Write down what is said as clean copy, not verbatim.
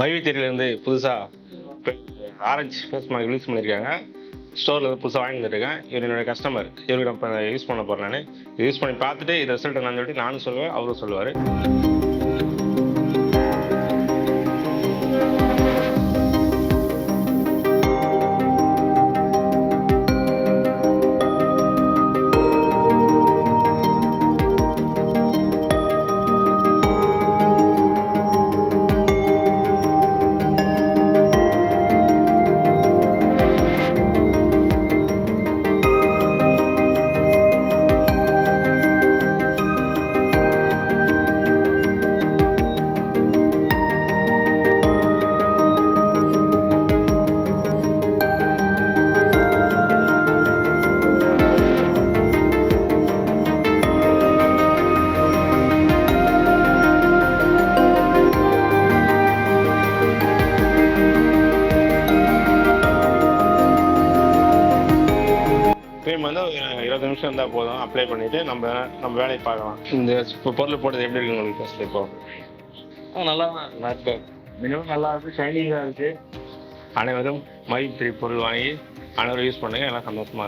மைவி தேரியிலேருந்து புதுசாக orange face mask release பண்ணியிருக்காங்க. ஸ்டோரில் வந்து புதுசாக வாங்கி வந்துருக்கேன். இவர் என்னோட கஸ்டமர். இவருக்கு இப்போ யூஸ் பண்ண போகிறேன் நான். யூஸ் பண்ணி பார்த்துட்டு இது ரிசல்ட் நான் சொல்லிட்டு நானும் சொல்லுவேன், அவரும் சொல்லுவார். க்ரீம் வந்து 20 நிமிஷம் இருந்தால் போதும். அப்ளை பண்ணிவிட்டு நம்ம வேலையை பார்க்கலாம். இந்த இப்போ பொருள் போட்டது எப்படி இருக்கு உங்களுக்கு ஃபஸ்ட்டு? இப்போ நல்லா இருக்கு. மினிமம் நல்லா இருக்கு, ஷைனிங்காக இருக்கு. அனைவரும் மைவி பொருள் வாங்கி அனைவரும் யூஸ் பண்ணுங்கள். எல்லாம் சந்தோஷமாக இருக்கும்.